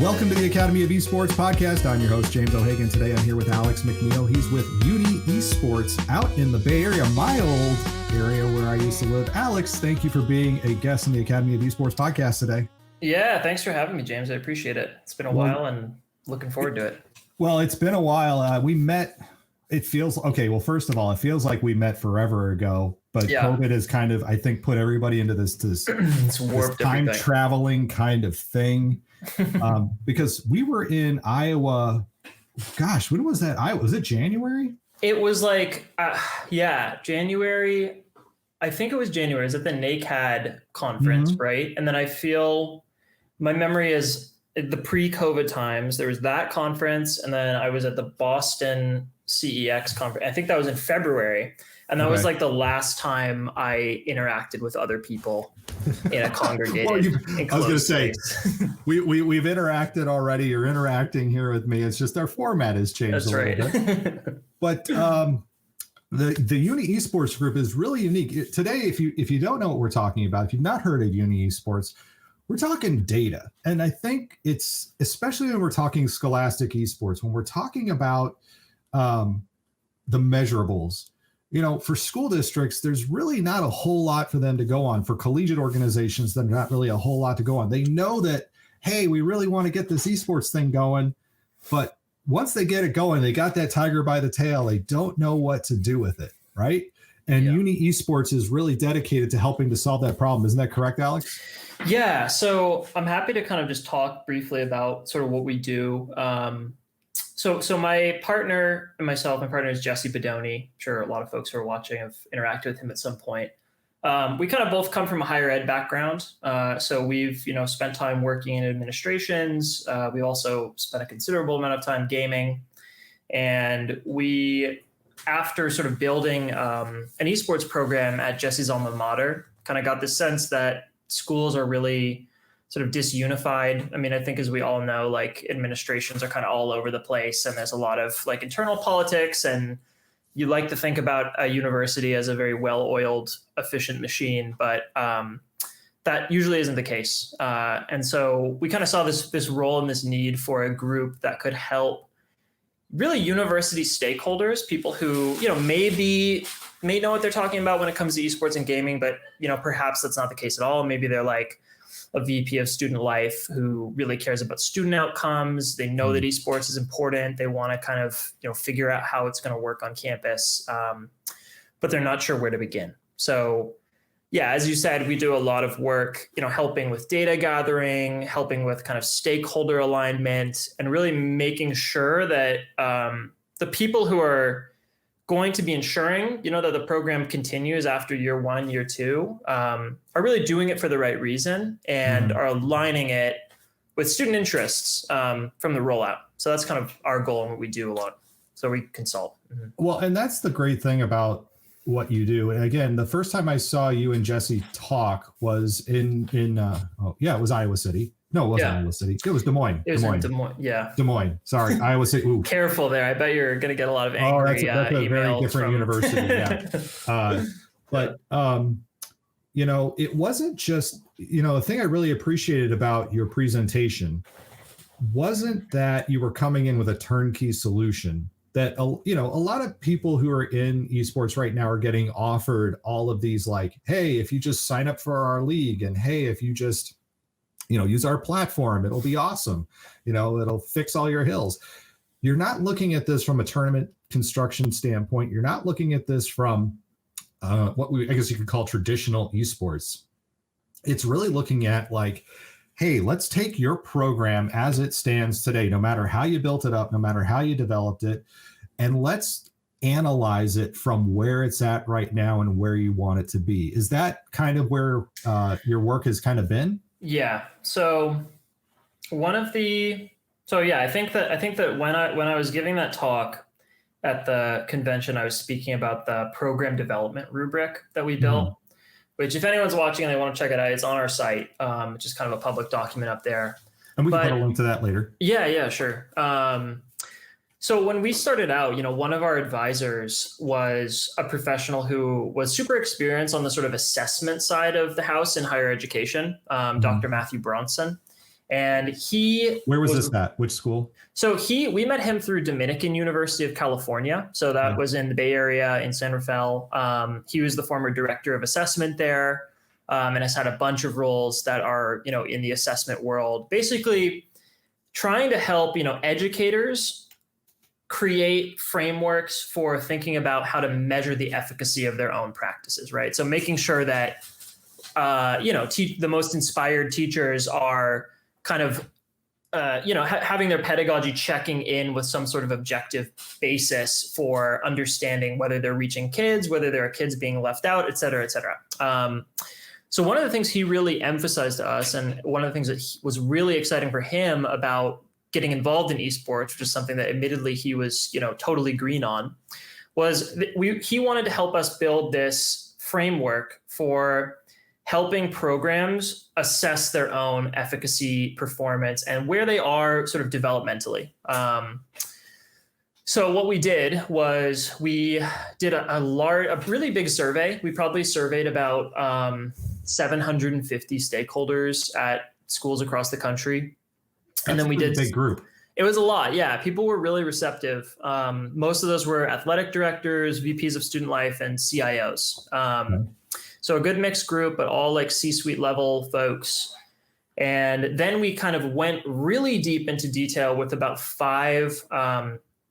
Welcome to the Academy of Esports podcast. I'm your host, James O'Hagan. Today I'm here with Alex McNeil. He's with Uni Esports out in the Bay Area, my old area where I used to live. Alex, thank you for being a guest on the Academy of Esports podcast today. Yeah, thanks for having me, James. I appreciate it. It's been a while and looking forward to it. Well, it's been a while. We met, it feels, okay, well, first of all, it feels like we met forever ago, but COVID has kind of, I think, put everybody into this time traveling kind of thing. Because we were in Iowa, gosh, when was that? Was it January? It was like, January. I think it was January. It was at the NACAD conference, right? And then I feel my memory is the pre-COVID times. There was that conference, and then I was at the Boston CEX conference. I think that was in February. And that was like the last time I interacted with other people in a congregated. I was going to say, we've interacted already. You're interacting here with me. It's just our format has changed a little bit. But the Uni Esports group is really unique. Today, if you don't know what we're talking about, if you've not heard of Uni Esports, we're talking data. And I think it's, especially when we're talking scholastic esports, when we're talking about the measurables, you know, for school districts, there's really not a whole lot for them to go on. For collegiate organizations, there's not really a whole lot to go on. They know that, hey, we really want to get this esports thing going. But once they get it going, they got that tiger by the tail. They don't know what to do with it, right? And Uni Esports is really dedicated to helping to solve that problem. Isn't that correct, Alex? Yeah, so I'm happy to kind of just talk briefly about sort of what we do. So my partner and myself, my partner is Jesse Bedoni. I'm sure a lot of folks who are watching have interacted with him at some point. We kind of both come from a higher ed background. So we've, spent time working in administrations. We also spent a considerable amount of time gaming. And we, after sort of building an esports program at Jesse's alma mater, kind of got the sense that schools are really sort of disunified. I mean, I think as we all know, like administrations are kind of all over the place, and there's a lot of like internal politics, and you like to think about a university as a very well-oiled, efficient machine, but that usually isn't the case. And so we kind of saw this role and this need for a group that could help really university stakeholders, people who, may know what they're talking about when it comes to esports and gaming, but, perhaps that's not the case at all. Maybe they're like a VP of student life who really cares about student outcomes. They know that esports is important. They want to kind of, figure out how it's going to work on campus, but they're not sure where to begin. So yeah, as you said, we do a lot of work, helping with data gathering, helping with kind of stakeholder alignment, and really making sure that the people who are going to be ensuring, that the program continues after year one, year two, are really doing it for the right reason and are aligning it with student interests from the rollout. So that's kind of our goal and what we do a lot. So we consult. Well, and that's the great thing about what you do. And again, the first time I saw you and Jesse talk was it was Iowa City. No, it wasn't Iowa City. It was Des Moines. It was in Des Moines. Yeah. Des Moines. Sorry, Iowa City. Ooh. Careful there. I bet you're going to get a lot of angry that's a very different university. Yeah. But it wasn't just, the thing I really appreciated about your presentation wasn't that you were coming in with a turnkey solution. That, a lot of people who are in esports right now are getting offered all of these like, hey, if you just sign up for our league, and hey, if you just use our platform, it'll be awesome. It'll fix all your hills. You're not looking at this from a tournament construction standpoint. You're not looking at this from I guess you could call traditional esports. It's really looking at like, hey, let's take your program as it stands today, no matter how you built it up, no matter how you developed it, and let's analyze it from where it's at right now and where you want it to be. Is that kind of where your work has kind of been? Yeah. So I think that when I was giving that talk at the convention, I was speaking about the program development rubric that we built, which if anyone's watching and they want to check it out, it's on our site, which is kind of a public document up there. And we can put a link to that later. Yeah, sure. So when we started out, one of our advisors was a professional who was super experienced on the sort of assessment side of the house in higher education, Dr. Matthew Bronson. And where was this at? Which school? So we met him through Dominican University of California. So that was in the Bay Area in San Rafael. He was the former director of assessment there, and has had a bunch of roles that are, in the assessment world, basically trying to help, educators create frameworks for thinking about how to measure the efficacy of their own practices, right? So making sure that, the most inspired teachers are kind of, having their pedagogy checking in with some sort of objective basis for understanding whether they're reaching kids, whether there are kids being left out, et cetera, et cetera. So one of the things he really emphasized to us, and one of the things that was really exciting for him about getting involved in esports, which is something that admittedly he was, totally green on, was he wanted to help us build this framework for helping programs assess their own efficacy, performance, and where they are sort of developmentally. So what we did was we did a really big survey. We probably surveyed about 750 stakeholders at schools across the country. And then we did a big group. It was a lot. Yeah. People were really receptive. Most of those were athletic directors, VPs of student life, and CIOs. So a good mixed group, but all like C-suite level folks. And then we kind of went really deep into detail with about 5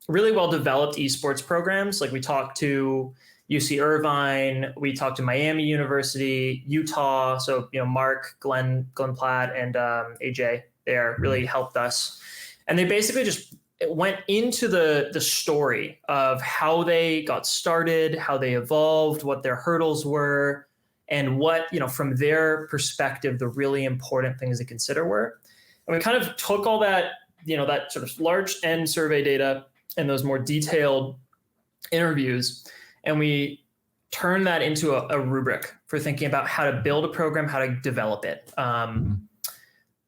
really well-developed esports programs. Like we talked to UC Irvine, we talked to Miami University, Utah. So, Mark, Glenn Platt, and AJ there really helped us. And they basically just went into the story of how they got started, how they evolved, what their hurdles were, and what, from their perspective, the really important things to consider were. And we kind of took all that, that sort of large end survey data and those more detailed interviews, and we turned that into a rubric for thinking about how to build a program, how to develop it.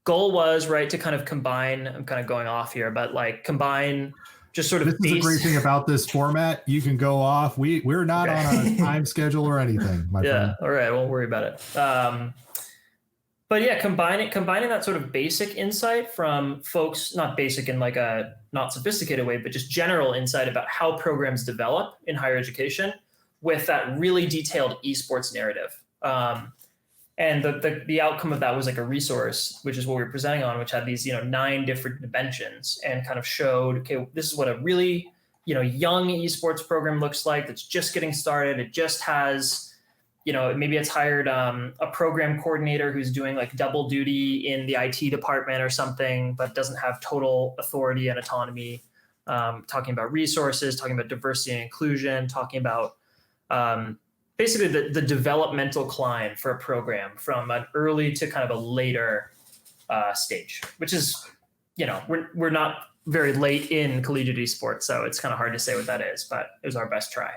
Goal was, right, to kind of combine, I'm kind of going off here, but like combine just sort of This is the great thing about this format. You can go off. We're not on a time schedule or anything, my friend. All right. Won't worry about it. But yeah, combining that sort of basic insight from folks, not basic in like a not sophisticated way, but just general insight about how programs develop in higher education with that really detailed esports narrative. And the outcome of that was like a resource, which is what we were presenting on, which had these, 9 different dimensions and kind of showed, okay, this is what a really, young esports program looks like. That's just getting started. It just has, maybe it's hired a program coordinator who's doing like double duty in the IT department or something, but doesn't have total authority and autonomy. Talking about resources, talking about diversity and inclusion, talking about basically the developmental climb for a program from an early to kind of a later stage, which is, we're not very late in collegiate esports, so it's kind of hard to say what that is, but it was our best try.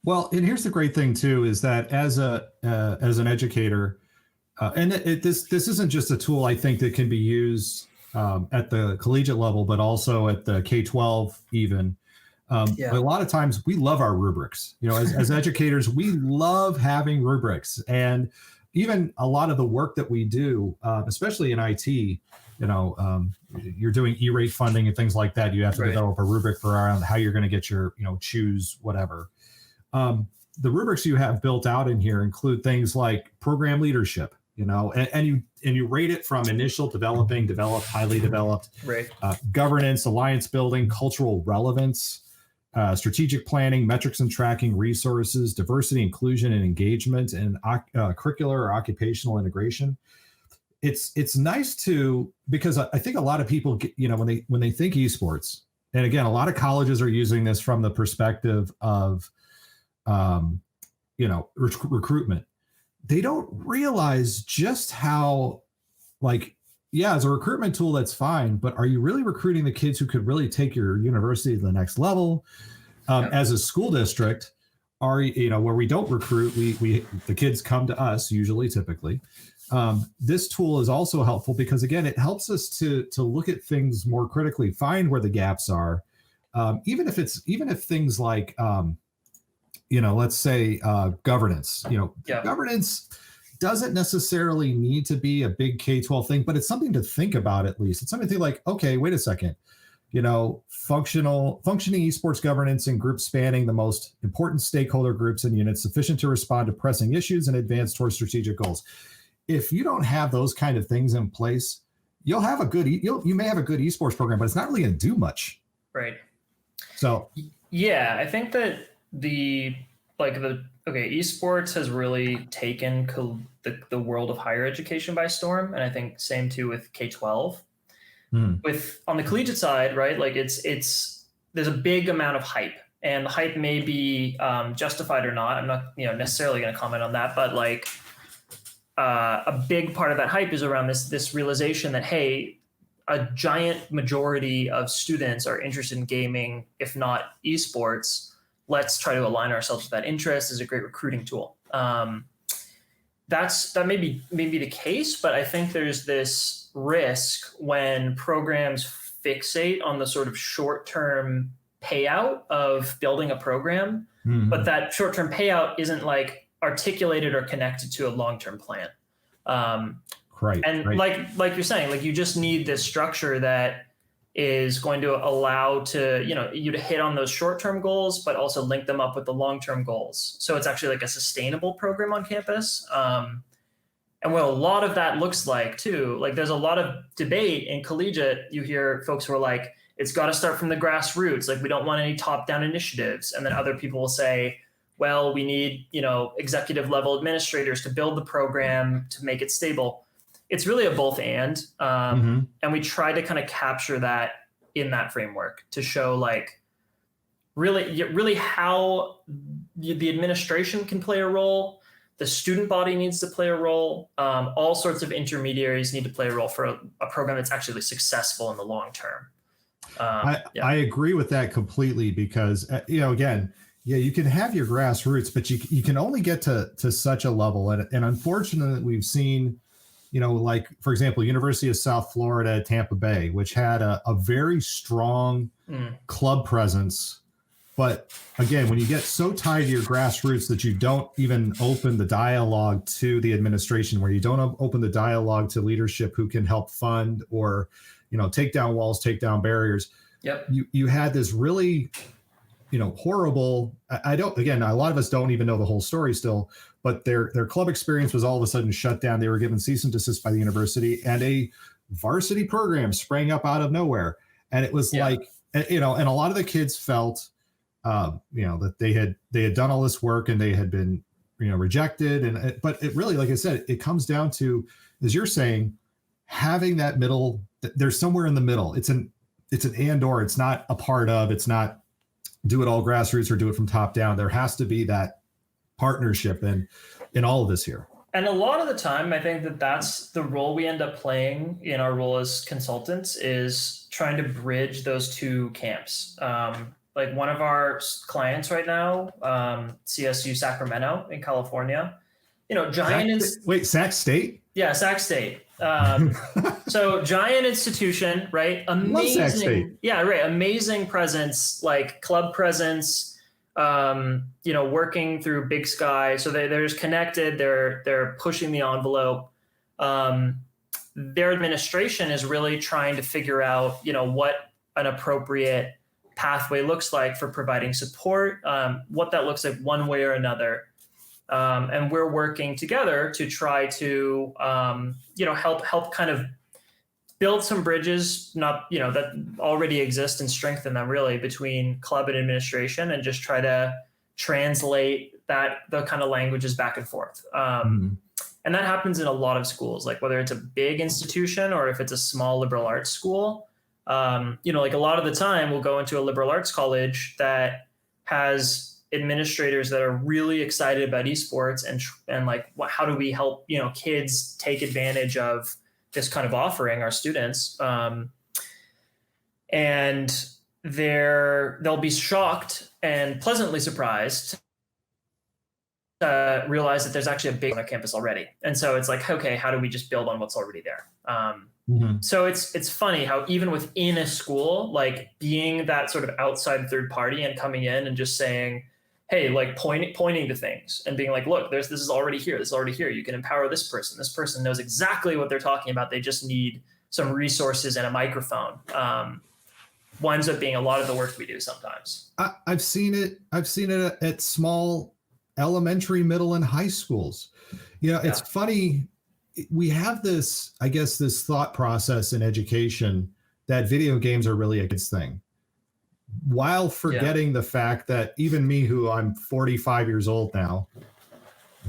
Well, and here's the great thing too, is that as an educator, and this isn't just a tool I think that can be used at the collegiate level, but also at the K-12 even. A lot of times we love our rubrics. As educators, we love having rubrics, and even a lot of the work that we do, especially in IT, you're doing E-rate funding and things like that. You have to develop a rubric for around how you're going to get your, choose whatever. The rubrics you have built out in here include things like program leadership, and you rate it from initial, developing, developed, highly developed, governance, alliance building, cultural relevance, strategic planning, metrics and tracking, resources, diversity, inclusion, and engagement, and curricular or occupational integration. It's nice because I think a lot of people, when they think esports, and again, a lot of colleges are using this from the perspective of, recruitment. They don't realize just how, as a recruitment tool, that's fine, but are you really recruiting the kids who could really take your university to the next level? As a school district, where we don't recruit, the kids come to us typically. This tool is also helpful because, again, it helps us to look at things more critically, find where the gaps are, even if things like let's say governance. Governance doesn't necessarily need to be a big K-12 thing, but it's something to think about at least. It's something to think like, okay, wait a second. Functioning esports governance in groups spanning the most important stakeholder groups and units sufficient to respond to pressing issues and advance towards strategic goals. If you don't have those kind of things in place, you'll have a good, you may have a good esports program, but it's not really going to do much. Right. So, yeah, I think that esports has really taken the world of higher education by storm. And I think same too with K-12. With on the collegiate side, right? Like there's a big amount of hype, and the hype may be justified or not. I'm not necessarily going to comment on that, but like a big part of that hype is around this realization that, hey, a giant majority of students are interested in gaming, if not esports. Let's try to align ourselves with that interest. Is a great recruiting tool. That may be the case, but I think there's this risk when programs fixate on the sort of short-term payout of building a program, but that short-term payout isn't like articulated or connected to a long-term plan. Right. Like you're saying, like you just need this structure that is going to allow you to hit on those short-term goals, but also link them up with the long-term goals. So it's actually like a sustainable program on campus. And what a lot of that looks like too, like there's a lot of debate in collegiate. You hear folks who are like, it's got to start from the grassroots. Like we don't want any top-down initiatives. And then other people will say, well, we need, executive level administrators to build the program to make it stable. It's really a both and we try to kind of capture that in that framework to show like really how the administration can play a role. The student body needs to play a role. All sorts of intermediaries need to play a role for a program that's actually successful in the long term. I agree with that completely because, again, you can have your grassroots, but you can only get to such a level. And unfortunately, we've seen, like, for example, University of South Florida, Tampa Bay, which had a very strong club presence. But again, when you get so tied to your grassroots that you don't even open the dialogue to the administration, where you don't open the dialogue to leadership who can help fund or, take down walls, take down barriers. Yep. You had this really, horrible. A lot of us don't even know the whole story still, but their club experience was all of a sudden shut down. They were given cease and desist by the university, and a varsity program sprang up out of nowhere. And it was like, and a lot of the kids felt, that they had done all this work and they had been, rejected. But it really, like I said, it comes down to, as you're saying, having that middle. There's somewhere in the middle. It's an and or. It's not a part of. It's not do it all grassroots or do it from top down. There has to be that partnership in all of this here. And a lot of the time, I think that's the role we end up playing in our role as consultants is trying to bridge those two camps. Like one of our clients right now, CSU Sacramento in California, Sac State? Yeah, Sac State. So giant institution, right? Amazing. Love Sac State. Yeah, right. Amazing presence, like club presence, working through Big Sky. So they're just connected. They're pushing the envelope. Their administration is really trying to figure out, what an appropriate pathway looks like for providing support, what that looks like one way or another. And we're working together to try to, help kind of build some bridges, that already exist and strengthen them really between club and administration, and just try to translate the kind of languages back and forth. And that happens in a lot of schools, like whether it's a big institution or if it's a small liberal arts school. Like a lot of the time we'll go into a liberal arts college that has administrators that are really excited about esports and like, how do we help, kids take advantage of this kind of offering our students. And they'll be shocked and pleasantly surprised to realize that there's actually a big on our campus already. And so it's like, okay, how do we just build on what's already there? So it's funny how even within a school, like being that sort of outside third party and coming in and just saying, hey, like pointing to things and being like, look, this is already here. This is already here. You can empower this person. This person knows exactly what they're talking about. They just need some resources and a microphone. Winds up being a lot of the work we do sometimes. I've seen it. I've seen it at small elementary, middle, and high schools. It's funny. We have this, I guess, this thought process in education that video games are really a kid's thing, while forgetting the fact that even me, who I'm 45 years old now,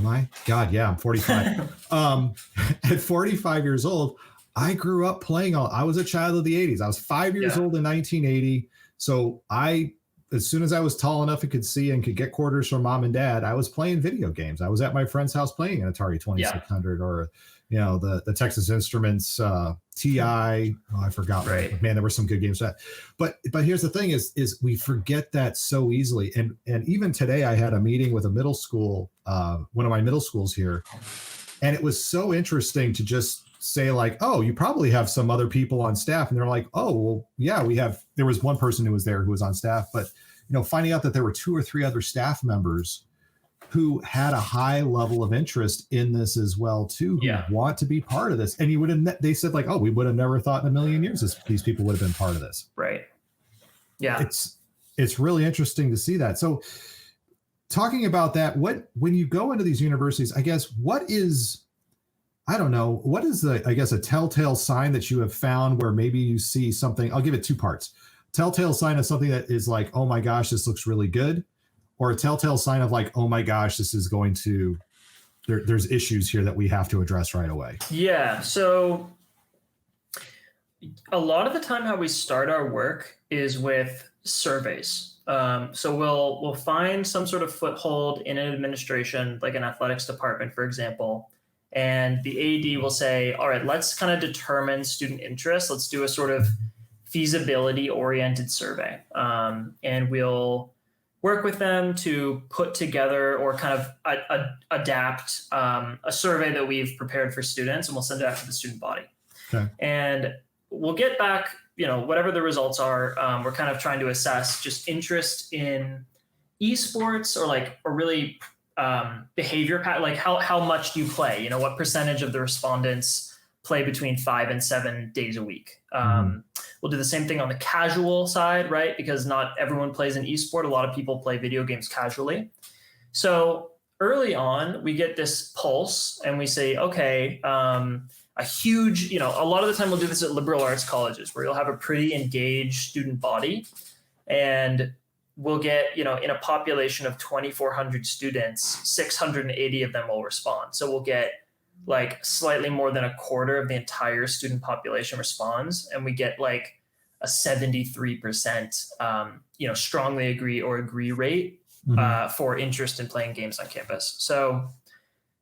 my God, yeah, I'm 45. At 45 years old, I grew up playing I was a child of the 80s. I was 5 years old in 1980. So as soon as I was tall enough and could see and could get quarters from mom and dad, I was playing video games. I was at my friend's house playing an Atari 2600 or, the Texas Instruments TI. Oh, I forgot. Right. Man, there were some good games for that. But here's the thing is we forget that so easily. And even today I had a meeting with a middle school, one of my middle schools here. And it was so interesting to just say like, oh, you probably have some other people on staff. And they're like, oh, well, yeah, there was one person who was there who was on staff, but finding out that there were 2 or 3 other staff members who had a high level of interest in this as well too, who want to be part of this. And they said like, oh, we would have never thought in a million years these people would have been part of this. Right. Yeah. It's really interesting to see that. So talking about that, when you go into these universities, I guess, what is a telltale sign that you have found where maybe you see something? I'll give it 2 parts. Telltale sign of something that is like, oh my gosh, this looks really good. Or a telltale sign of like, oh my gosh, this is going to, there's issues here that we have to address right away. Yeah. So a lot of the time how we start our work is with surveys. So we'll find some sort of foothold in an administration, like an athletics department, for example. And the AD will say, all right, let's kind of determine student interest. Let's do a sort of feasibility oriented survey. And we'll work with them to put together or kind of adapt a survey that we've prepared for students, and we'll send it out to the student body. Okay. And we'll get back, whatever the results are. We're kind of trying to assess just interest in esports or really behavior pattern, like how much do you play? What percentage of the respondents play between 5 and 7 days a week? We'll do the same thing on the casual side, right? Because not everyone plays an esport. A lot of people play video games casually. So early on, we get this pulse and we say, okay, a huge, a lot of the time we'll do this at liberal arts colleges where you'll have a pretty engaged student body, and we'll get, in a population of 2,400 students, 680 of them will respond. So we'll get like slightly more than a quarter of the entire student population responds, and we get like a 73% strongly agree rate for interest in playing games on campus. So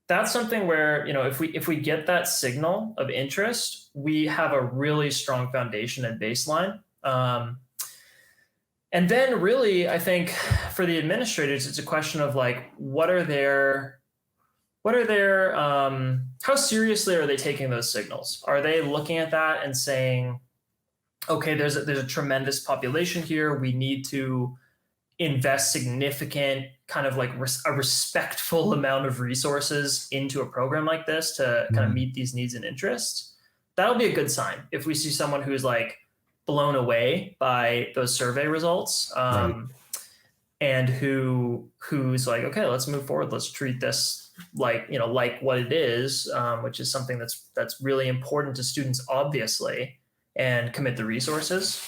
that's something where, if we get that signal of interest, we have a really strong foundation and baseline. And then really, I think for the administrators, it's a question of like, how seriously are they taking those signals? Are they looking at that and saying, okay, there's a tremendous population here. We need to invest significant kind of like a respectful amount of resources into a program like this to kind of meet these needs and interests. That'll be a good sign if we see someone who's like blown away by those survey results, and who's like, okay, let's move forward. Let's treat this like what it is, which is something that's really important to students, obviously, and commit the resources.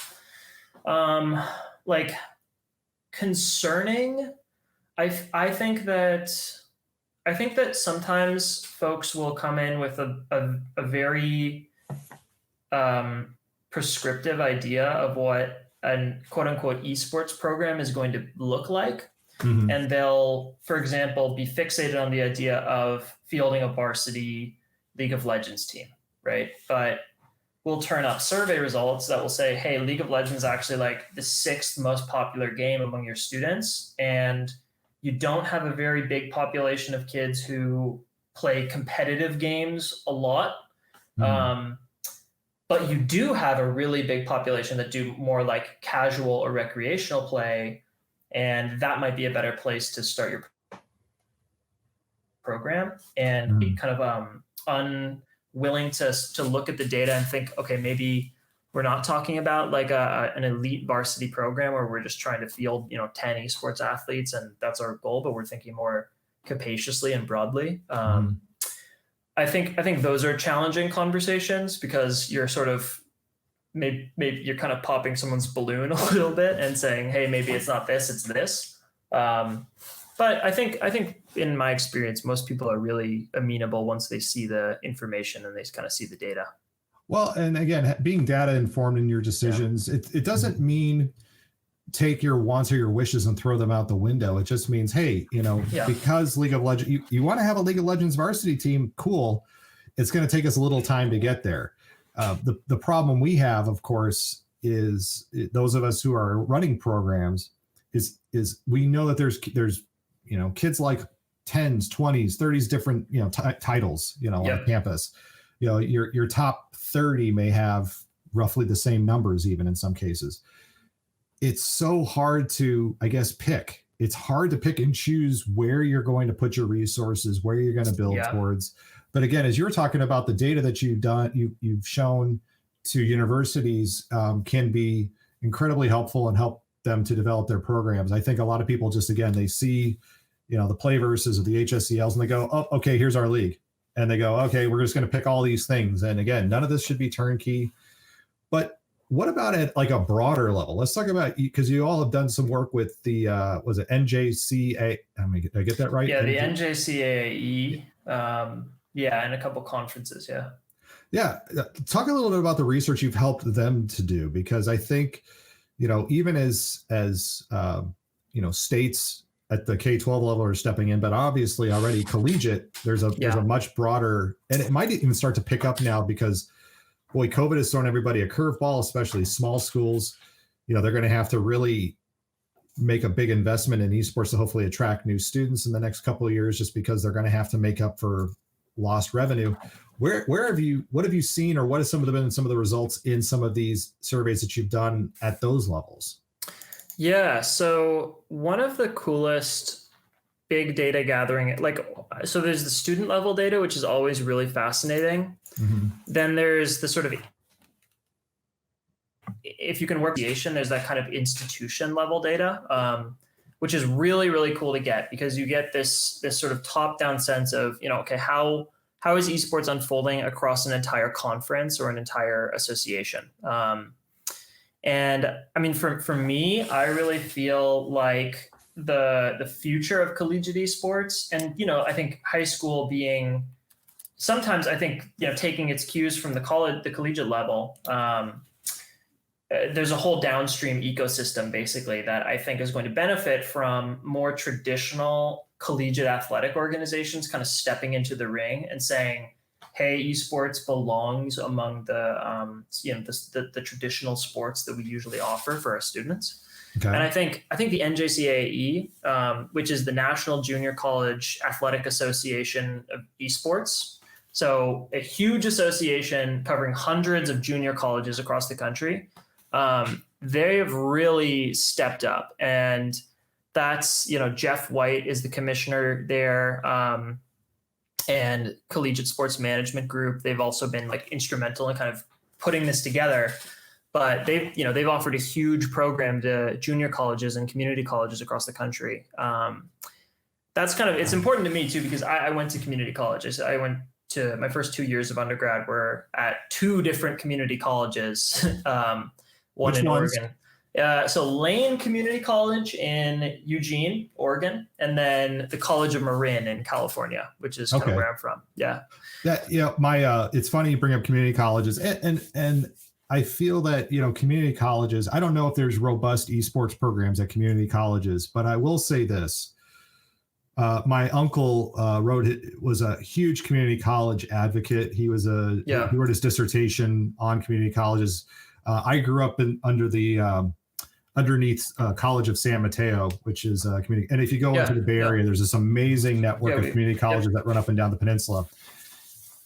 Like concerning, I think that sometimes folks will come in with a very prescriptive idea of what a quote unquote esports program is going to look like. And they'll, for example, be fixated on the idea of fielding a varsity League of Legends team, right? But we'll turn up survey results that will say, hey, League of Legends is actually like the 6th most popular game among your students. And you don't have a very big population of kids who play competitive games a lot. But you do have a really big population that do more like casual or recreational play. And that might be a better place to start your program, and be kind of unwilling to look at the data and think, okay, maybe we're not talking about like an elite varsity program where we're just trying to field 10 esports athletes and that's our goal, but we're thinking more capaciously and broadly. I think those are challenging conversations, because you're sort of maybe you're kind of popping someone's balloon a little bit and saying, hey, maybe it's not this, it's this. But I think in my experience, most people are really amenable once they see the information and they kind of see the data. Well, and again, being data informed in your decisions, it doesn't mean take your wants or your wishes and throw them out the window. It just means, hey, because League of Legends, you want to have a League of Legends varsity team, cool. It's going to take us a little time to get there. The problem we have, of course, is those of us who are running programs is we know that there's kids like 10s, 20s, 30s different titles on campus. Your top 30 may have roughly the same numbers, even in some cases. It's so hard to, I guess, pick. It's hard to pick and choose where you're going to put your resources, where you're going to build towards. But again, as you're talking about the data that you've shown to universities can be incredibly helpful and help them to develop their programs. I think a lot of people just, again, they see, the play versus of the HSCLs and they go, oh, okay, here's our league. And they go, okay, we're just going to pick all these things. And again, none of this should be turnkey. But what about at like a broader level? Let's talk about, because you all have done some work with the, was it NJCA? Did I get that right? Yeah, the NJCAE. And a couple conferences. Yeah. Yeah. Talk a little bit about the research you've helped them to do, because I think, even as states at the K-12 level are stepping in, but obviously already collegiate, there's a much broader, and it might even start to pick up now because, boy, COVID has thrown everybody a curveball, especially small schools. They're going to have to really make a big investment in esports to hopefully attract new students in the next couple of years, just because they're going to have to make up for lost revenue. What have you seen, or what has been some of the results in some of these surveys that you've done at those levels? Yeah. So one of the coolest big data gathering, so there's the student level data, which is always really fascinating. Mm-hmm. Then there's the sort of, if you can work there's that kind of institution level data, which is really, really cool to get, because you get this sort of top down sense of, okay, how is esports unfolding across an entire conference or an entire association? And I mean, for me, I really feel like the future of collegiate esports, and, I think high school being sometimes, I think, taking its cues from the collegiate level, there's a whole downstream ecosystem basically that I think is going to benefit from more traditional collegiate athletic organizations kind of stepping into the ring and saying, hey, esports belongs among the traditional sports that we usually offer for our students. Okay. And I think the NJCAE, which is the National Junior College Athletic Association of Esports, so a huge association covering hundreds of junior colleges across the country, they have really stepped up. And that's, Jeff White is the commissioner there. And Collegiate Sports Management Group, they've also been instrumental in kind of putting this together. But they've offered a huge program to junior colleges and community colleges across the country. That's it's important to me too, because I went to community colleges. I went to my first 2 years of undergrad were at 2 different community colleges, one Which in ones? Oregon. So Lane Community College in Eugene, Oregon, and then the College of Marin in California, which is kind of where I'm from. Yeah. My it's funny you bring up community colleges, and I feel that community colleges. I don't know if there's robust esports programs at community colleges, but I will say this: my uncle was a huge community college advocate. He was he wrote his dissertation on community colleges. I grew up underneath College of San Mateo, which is a community. And if you go into the Bay Area, there's this amazing network of community colleges that run up and down the peninsula.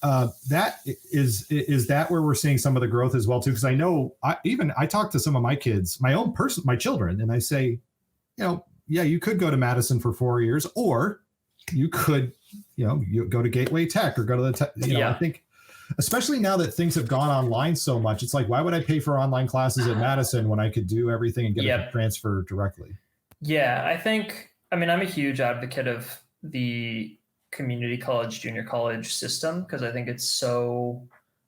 That is that where we're seeing some of the growth as well too? Because I know I talk to some of my kids, my children, and I say, yeah, you could go to Madison for 4 years, or you could, you go to Gateway Tech or go to the, I think, especially now that things have gone online so much, it's like, why would I pay for online classes at Madison when I could do everything and get a transfer directly? Yeah, I'm a huge advocate of the community college, junior college system, because I think it's so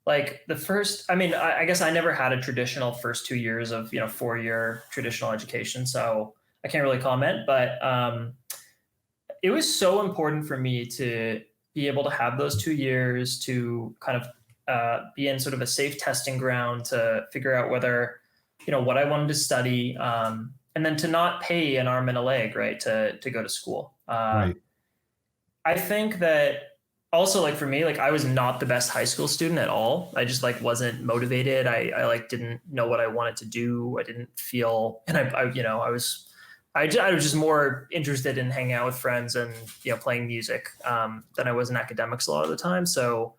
like the first, I guess I never had a traditional first 2 years of, 4-year traditional education. So I can't really comment, but it was so important for me to be able to have those 2 years to kind of be in sort of a safe testing ground to figure out whether, what I wanted to study, and then to not pay an arm and a leg, right, to go to school. Right. I think that also, like, for me, like, I was not the best high school student at all. I just, like, wasn't motivated. I like didn't know what I wanted to do. I didn't feel, and I was just more interested in hanging out with friends and, playing music than I was in academics a lot of the time. So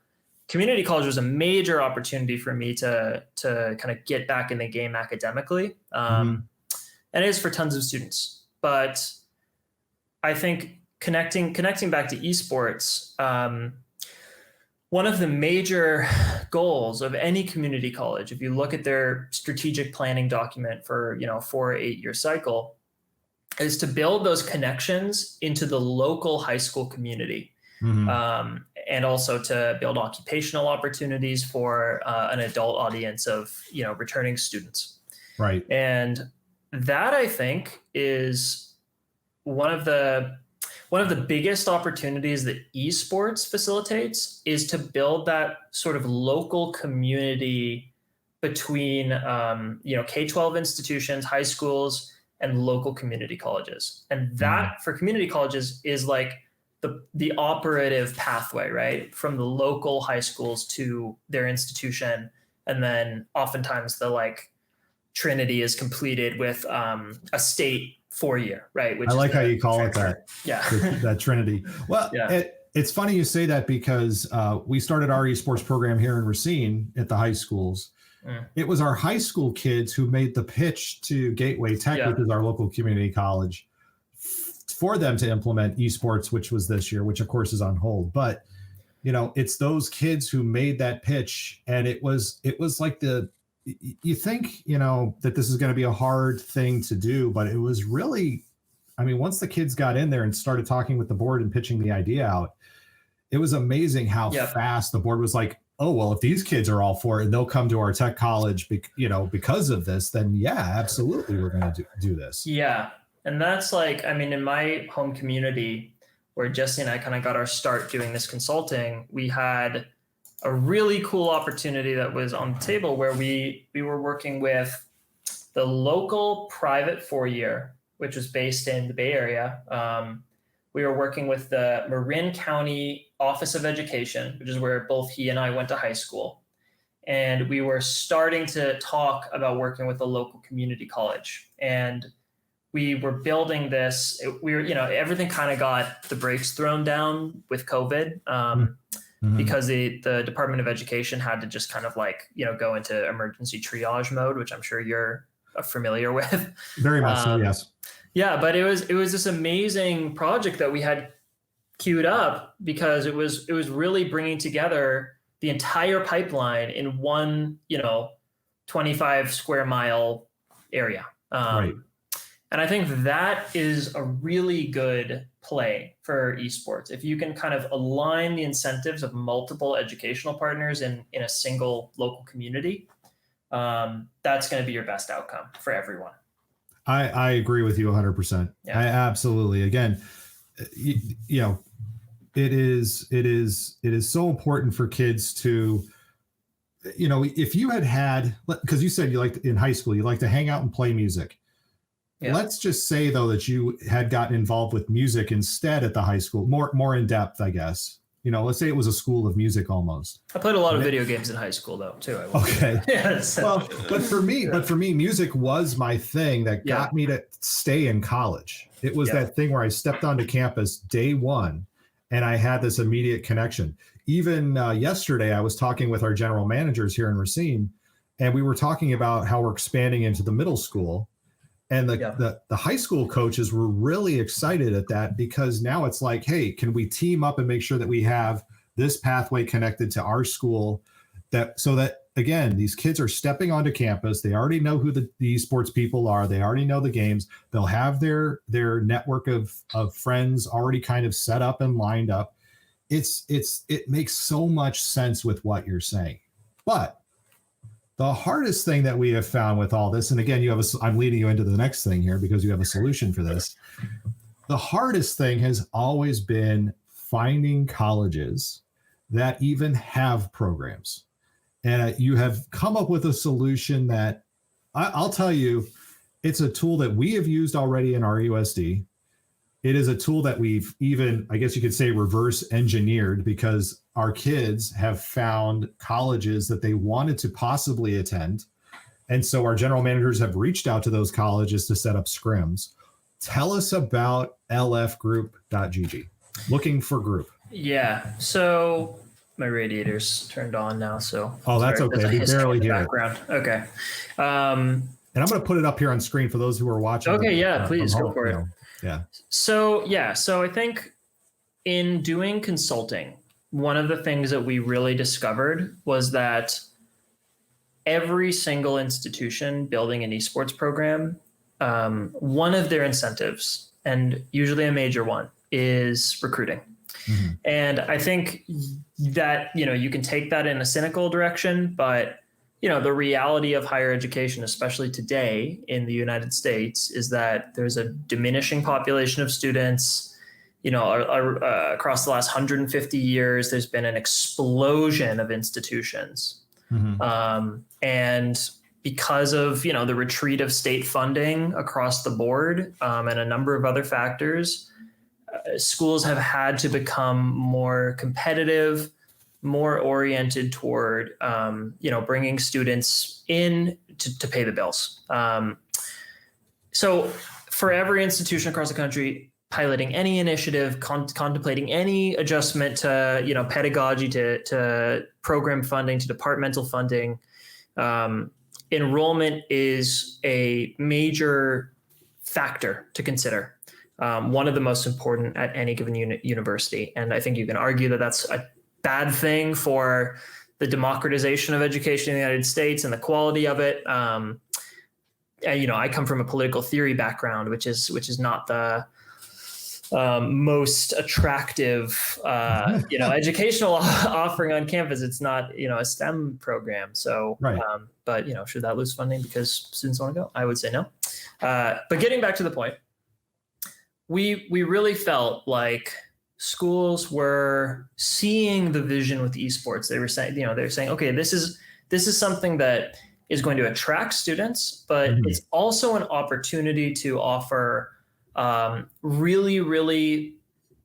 community college was a major opportunity for me to kind of get back in the game academically. And it is for tons of students. But I think connecting back to esports, one of the major goals of any community college, if you look at their strategic planning document for 4 or 8 year cycle, is to build those connections into the local high school community, and also to build occupational opportunities for an adult audience of returning students. Right. And that, I think, is one of the biggest opportunities that esports facilitates, is to build that sort of local community between K-12 institutions, high schools, and local community colleges. And that for community colleges is like the operative pathway, right? From the local high schools to their institution. And then oftentimes the trinity is completed with a state 4-year, right? Which I like how you call it that. Yeah. that trinity. Well, yeah. It's funny you say that, because we started our esports program here in Racine at the high schools. It was our high school kids who made the pitch to Gateway Tech, which is our local community college, for them to implement esports, which was this year, which of course is on hold. But, it's those kids who made that pitch. And it was like you think, that this is going to be a hard thing to do, but it was really, once the kids got in there and started talking with the board and pitching the idea out, it was amazing how fast the board was like, oh, well, if these kids are all for it and they'll come to our tech college, because of this, then yeah, absolutely, we're going to do this. Yeah. And that's in my home community where Jesse and I kind of got our start doing this consulting, we had a really cool opportunity that was on the table where we were working with the local private 4-year, which was based in the Bay Area. We were working with the Marin County Office of Education, which is where both he and I went to high school. And we were starting to talk about working with a local community college. And we were building this. Everything kind of got the brakes thrown down with COVID. Because the Department of Education had to just kind of go into emergency triage mode, which I'm sure you're familiar with. Very much so, yes. Yeah, but it was this amazing project that we had queued up, because it was really bringing together the entire pipeline in one 25 square mile area. Right. And I think that is a really good play for esports. If you can kind of align the incentives of multiple educational partners in a single local community, that's going to be your best outcome for everyone. I agree with you 100%. Yeah. I absolutely. Again, it is so important for kids to, if you had, because you said you liked in high school, you like to hang out and play music. Yeah. Let's just say, though, that you had gotten involved with music instead at the high school, more in depth, I guess. Let's say it was a school of music almost. I played a lot of video games in high school, though, too. Okay. Yes. Well, but for me, music was my thing that got me to stay in college. It was that thing where I stepped onto campus day one, and I had this immediate connection. Even yesterday, I was talking with our general managers here in Racine, and we were talking about how we're expanding into the middle school. And Yeah. the high school coaches were really excited at that, because now it's like, hey, can we team up and make sure that we have this pathway connected to our school, that so that, again, these kids are stepping onto campus. They already know who the esports people are. They already know the games. They'll have their network of friends already kind of set up and lined up. It makes so much sense with what you're saying. But the hardest thing that we have found with all this, and again, I'm leading you into the next thing here because you have a solution for this. The hardest thing has always been finding colleges that even have programs. And you have come up with a solution that I'll tell you, it's a tool that we have used already in our USD. It is a tool that we've even, I guess you could say, reverse engineered, because our kids have found colleges that they wanted to possibly attend. And so our general managers have reached out to those colleges to set up scrims. Tell us about lfgroup.gg. Looking for group. Yeah. So my radiator's turned on now. So that's okay. We barely hear background. it. Okay. And I'm going to put it up here on screen for those who are watching. Okay. Yeah. Please go for it. Yeah. So I think in doing consulting, one of the things that we really discovered was that every single institution building an esports program, one of their incentives, and usually a major one, is recruiting. Mm-hmm. And I think that, you can take that in a cynical direction, but the reality of higher education, especially today in the United States, is that there's a diminishing population of students. Across the last 150 years, there's been an explosion of institutions. Mm-hmm. And because of, the retreat of state funding across the board, and a number of other factors, schools have had to become more competitive, more oriented toward, bringing students in to pay the bills. So for every institution across the country piloting any initiative, contemplating any adjustment to, pedagogy, to program funding, to departmental funding, enrollment is a major factor to consider. One of the most important at any given university. And I think you can argue that that's a bad thing for the democratization of education in the United States and the quality of it. I come from a political theory background, which is not the most attractive, educational offering on campus. It's not, a STEM program. So, right. But should that lose funding because students want to go? I would say no. But getting back to the point, we really felt like schools were seeing the vision with esports. They were saying, okay, this is something that is going to attract students, but mm-hmm. it's also an opportunity to offer really, really,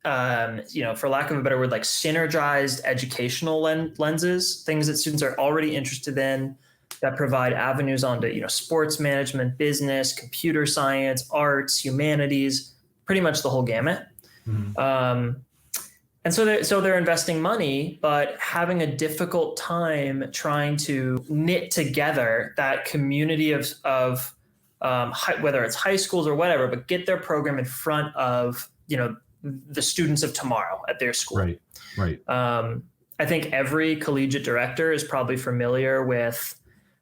for lack of a better word, like synergized educational lenses, things that students are already interested in, that provide avenues onto, sports management, business, computer science, arts, humanities, pretty much the whole gamut. Mm-hmm. And so they're investing money, but having a difficult time trying to knit together that community of whether it's high schools or whatever, but get their program in front of, the students of tomorrow at their school. Right. I think every collegiate director is probably familiar with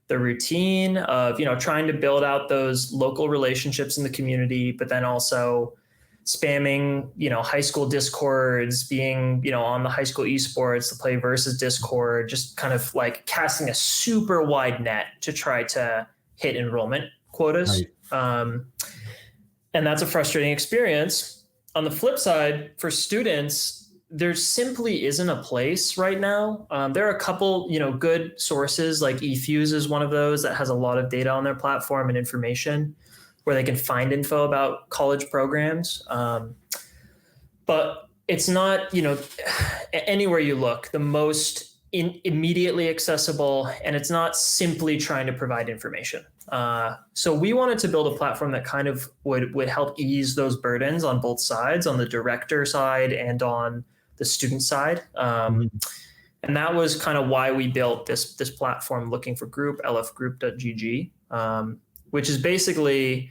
the routine of, trying to build out those local relationships in the community, but then also spamming, high school discords, being, on the high school esports, the Play Versus Discord, just kind of like casting a super wide net to try to hit enrollment quotas. Right. And that's a frustrating experience. On the flip side, for students, there simply isn't a place right now. There are a couple, good sources, like eFuse is one of those that has a lot of data on their platform and information where they can find info about college programs. But it's not, anywhere you look, the most immediately accessible, and it's not simply trying to provide information. So we wanted to build a platform that kind of would help ease those burdens on both sides, on the director side and on the student side. And that was kind of why we built this platform, Looking for Group, lfgroup.gg, which is basically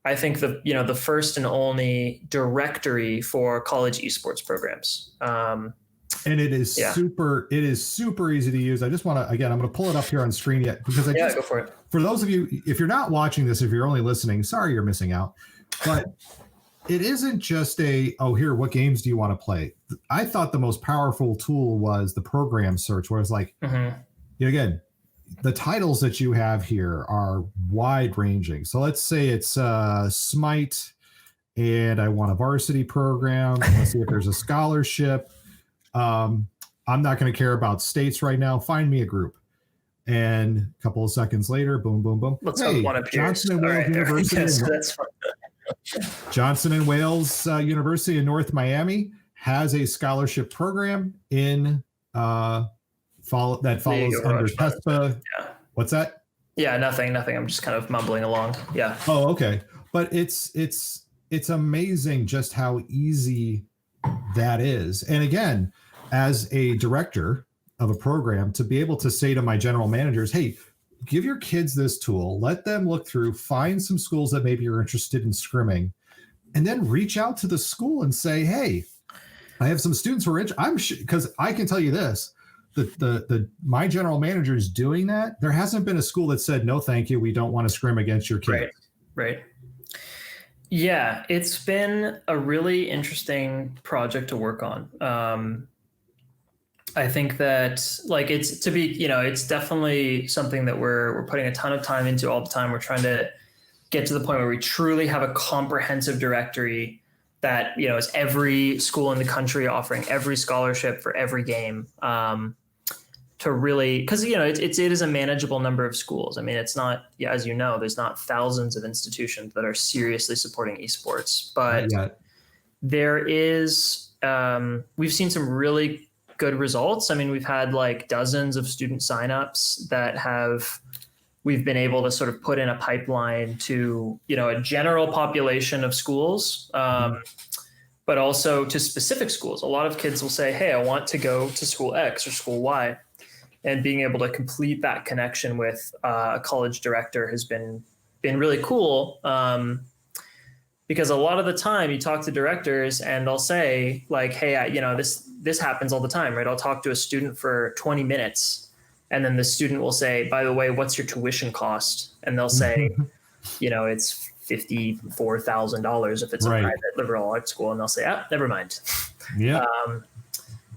I think the first and only directory for college esports programs. And it is super easy to use. I just want to, again, I'm going to pull it up here on screen yet because go for it. For those of you, if you're not watching this, if you're only listening, sorry, you're missing out, but it isn't just here, what games do you want to play? I thought the most powerful tool was the program search, where it's like, again, the titles that you have here are wide ranging. So let's say it's Smite and I want a varsity program. Let's see if there's a scholarship. I'm not going to care about states right now. Find me a group. And a couple of seconds later, boom, boom, boom. Let's hope one appears. Johnson and Wales University. Yes, that's fine. Johnson and Wales University in North Miami has a scholarship program in that follows under TESPA. Yeah. What's that? Yeah, nothing. I'm just kind of mumbling along. Yeah. Oh, okay. But it's amazing just how easy that is. And again, as a director of a program, to be able to say to my general managers, hey, give your kids this tool, let them look through, find some schools that maybe you're interested in scrimming, and then reach out to the school and say, hey, I have some students who are interested. Because I can tell you this, my general manager is doing that. There hasn't been a school that said, no, thank you, we don't want to scrim against your kids. Right. Yeah, it's been a really interesting project to work on. I think that it's definitely something that we're putting a ton of time into all the time. We're trying to get to the point where we truly have a comprehensive directory that, is every school in the country offering every scholarship for every game, to really, because, it is a manageable number of schools. I mean, it's not, as there's not thousands of institutions that are seriously supporting esports, but there is, we've seen some really good results. I mean, we've had like dozens of student signups that we've been able to sort of put in a pipeline to, a general population of schools, but also to specific schools. A lot of kids will say, hey, I want to go to school X or school Y. And being able to complete that connection with a college director has been really cool. Because a lot of the time you talk to directors and they'll say like, hey, this happens all the time, right? I'll talk to a student for 20 minutes and then the student will say, by the way, what's your tuition cost? And they'll say, it's $54,000 if it's a private liberal arts school. And they'll say, never mind. Yeah.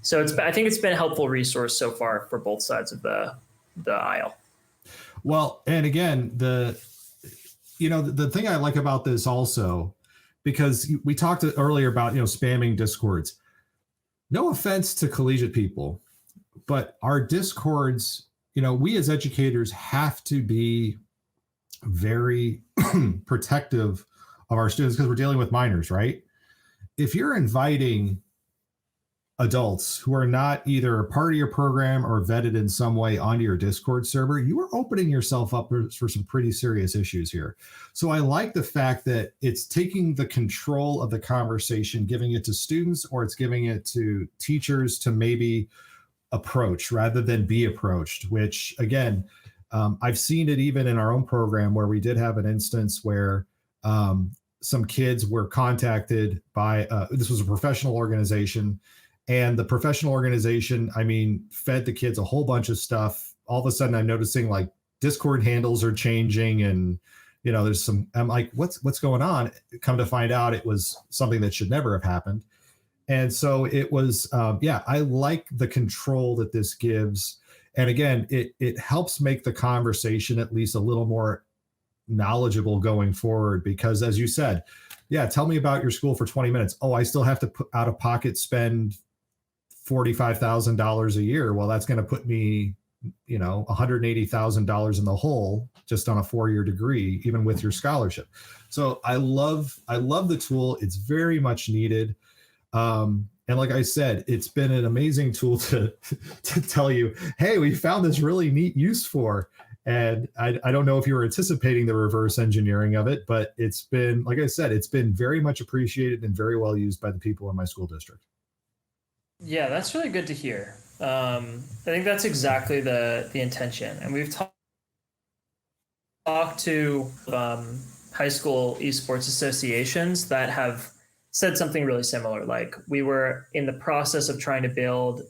So I think it's been a helpful resource so far for both sides of the aisle. Well, and again, the thing I like about this also, because we talked earlier about, spamming Discords. No offense to collegiate people, but our Discords, we as educators have to be very protective of our students because we're dealing with minors, right? If you're inviting adults who are not either a part of your program or vetted in some way onto your Discord server, you are opening yourself up for some pretty serious issues here. So I like the fact that it's taking the control of the conversation, giving it to students, or it's giving it to teachers to maybe approach rather than be approached, which again, I've seen it even in our own program where we did have an instance where some kids were contacted by, this was a professional organization. And the professional organization, fed the kids a whole bunch of stuff. All of a sudden, I'm noticing like Discord handles are changing, and there's some. I'm like, what's going on? Come to find out, it was something that should never have happened. And so it was. I like the control that this gives, and again, it helps make the conversation at least a little more knowledgeable going forward. Because as you said, tell me about your school for 20 minutes. Oh, I still have to put out of pocket spend $45,000 a year. Well, that's going to put me, $180,000 in the hole just on a 4-year degree, even with your scholarship. So I love the tool. It's very much needed. And like I said, it's been an amazing tool to tell you, hey, we found this really neat use for. And I don't know if you were anticipating the reverse engineering of it, but it's been, like I said, it's been very much appreciated and very well used by the people in my school district. Yeah, that's really good to hear. I think that's exactly the intention. And we've talked to high school esports associations that have said something really similar. Like we were in the process of trying to build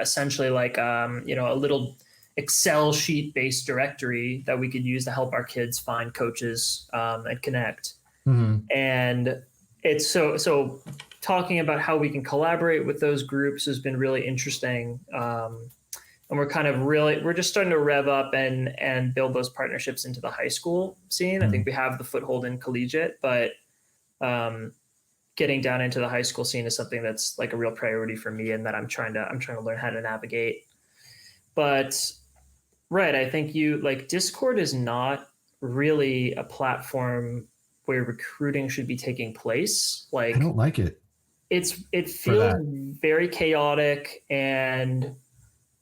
essentially like, a little Excel sheet based directory that we could use to help our kids find coaches and connect. Mm-hmm. And it's so talking about how we can collaborate with those groups has been really interesting. And we're just starting to rev up and build those partnerships into the high school scene. Mm-hmm. I think we have the foothold in collegiate, but getting down into the high school scene is something that's like a real priority for me, and that I'm trying to learn how to navigate. But right, I think Discord is not really a platform where recruiting should be taking place. Like I don't like it. It feels very chaotic, and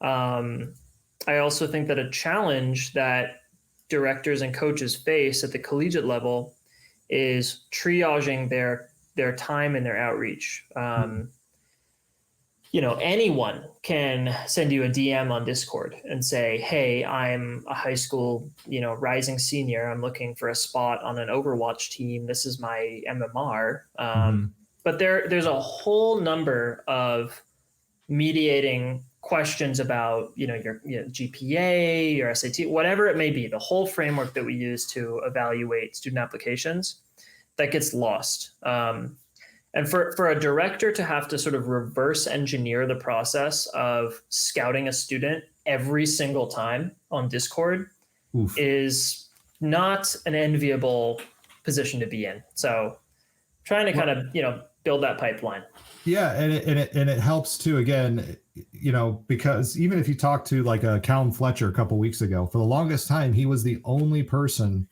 I also think that a challenge that directors and coaches face at the collegiate level is triaging their time and their outreach. Anyone can send you a DM on Discord and say, hey, I'm a high school, rising senior. I'm looking for a spot on an Overwatch team. This is my MMR. But there's a whole number of mediating questions about, your GPA, your SAT, whatever it may be, the whole framework that we use to evaluate student applications that gets lost. And for a director to have to sort of reverse engineer the process of scouting a student every single time on Discord is not an enviable position to be in. So trying to kind of, build that pipeline. Yeah. And it helps too, again, because even if you talk to like a Callum Fletcher a couple of weeks ago, for the longest time, he was the only person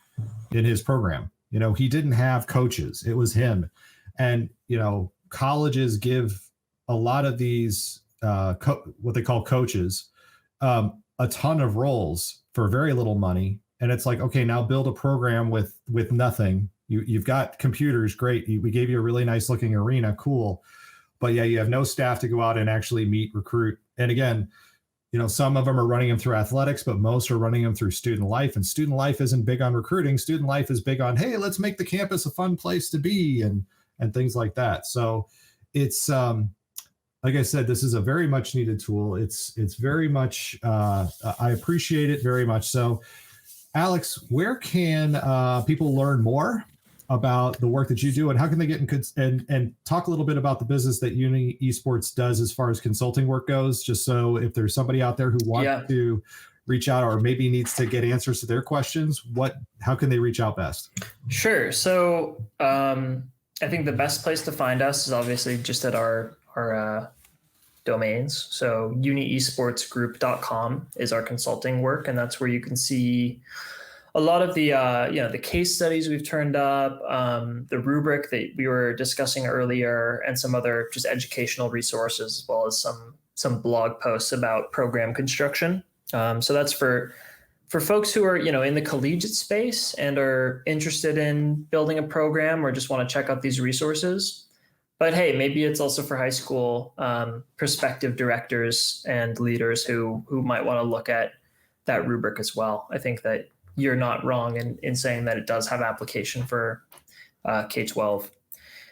in his program. He didn't have coaches. It was him. And, colleges give a lot of these, what they call coaches, a ton of roles for very little money. And it's like, okay, now build a program with nothing. You've got computers. Great. We gave you a really nice looking arena. Cool. But yeah, you have no staff to go out and actually meet, recruit. And again, some of them are running them through athletics, but most are running them through student life. And student life isn't big on recruiting. Student life is big on, hey, let's make the campus a fun place to be and things like that. So it's, like I said, this is a very much needed tool. It's very much, I appreciate it very much. So Alex, where can people learn more about the work that you do, and how can they get in and talk a little bit about the business that Uni Esports does as far as consulting work goes, just so if there's somebody out there who wants to reach out or maybe needs to get answers to their questions, how can they reach out best? Sure. So I think the best place to find us is obviously just at our domains. So uniesportsgroup.com is our consulting work, and that's where you can see a lot of the the case studies we've turned up, the rubric that we were discussing earlier, and some other just educational resources, as well as some blog posts about program construction. So that's for folks who are in the collegiate space and are interested in building a program or just want to check out these resources. But hey, maybe it's also for high school prospective directors and leaders who might want to look at that rubric as well. I think that you're not wrong in saying that it does have application for K-12.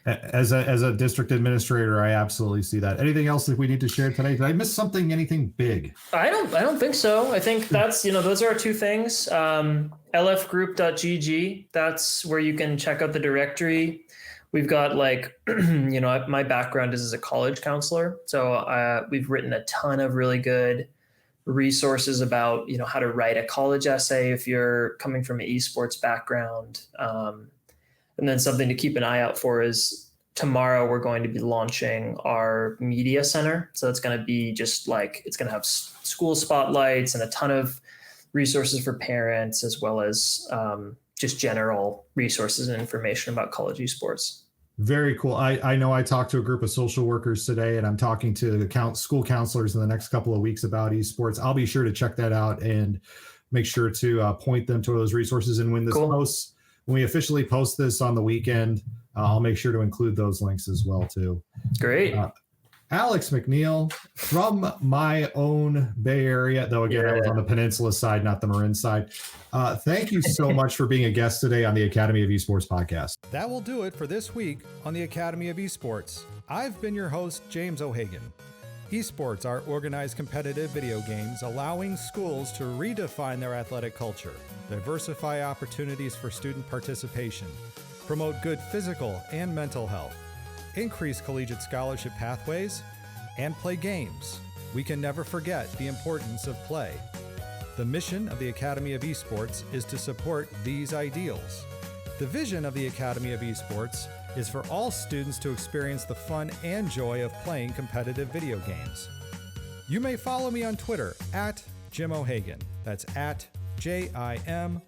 As a district administrator, I absolutely see that. Anything else that we need to share today? Did I miss something? Anything big? I don't think so. I think that's those are our two things. lfgroup.gg. That's where you can check out the directory. We've got my background is as a college counselor, so we've written a ton of really good resources about how to write a college essay if you're coming from an esports background. And then something to keep an eye out for is tomorrow we're going to be launching our media center. So it's going to be it's going to have school spotlights and a ton of resources for parents, as well as just general resources and information about college esports. Very cool. I know I talked to a group of social workers today, and I'm talking to the school counselors in the next couple of weeks about esports. I'll be sure to check that out and make sure to point them to those resources. And when we officially post this on the weekend, I'll make sure to include those links as well too. Great. Alex McNeil from my own Bay Area, though again, I was on the peninsula side, not the Marin side. Thank you so much for being a guest today on the Academy of Esports podcast. That will do it for this week on the Academy of Esports. I've been your host, James O'Hagan. Esports are organized competitive video games allowing schools to redefine their athletic culture, diversify opportunities for student participation, promote good physical and mental health, increase collegiate scholarship pathways, and play games. We can never forget the importance of play. The mission of the Academy of Esports is to support these ideals. The vision of the Academy of Esports is for all students to experience the fun and joy of playing competitive video games. You may follow me on Twitter at Jim O'Hagan. That's at JimOhagan,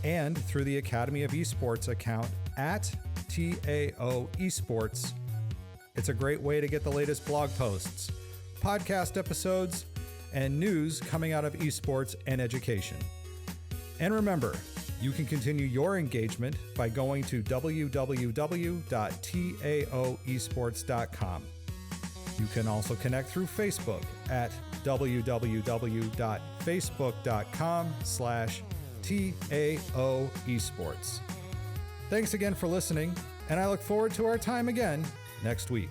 and through the Academy of Esports account at TAO Esports. It's a great way to get the latest blog posts, podcast episodes, and news coming out of esports and education. And remember, you can continue your engagement by going to www.taoesports.com. You can also connect through Facebook at www.facebook.com/TAO Esports. Thanks again for listening, and I look forward to our time again next week.